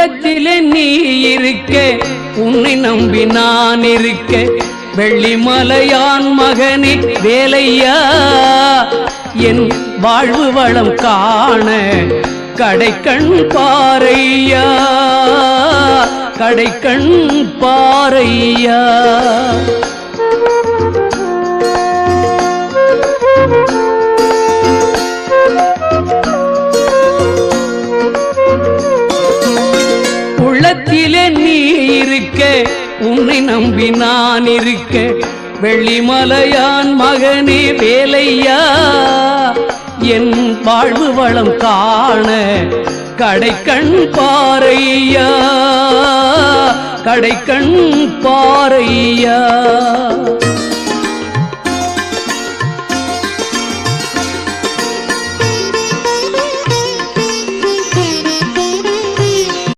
உள்ளத்திலே நீ இருக்க உன்னை நம்பி நான் இருக்க வெள்ளிமலையான் மகனே வேலையா என் வாழ்வு வளம் காண கடைக்கண் பாரையா கடைக்கண் பாரையா உள்ளத்திலே நீ இருக்க உன்னை நம்பி நான் இருக்க வெள்ளிமலையான் மகனே வேலையா என் வாழ்வு வளம் காண கடைக்கண் பாரையா கடைக்கண் பாரையா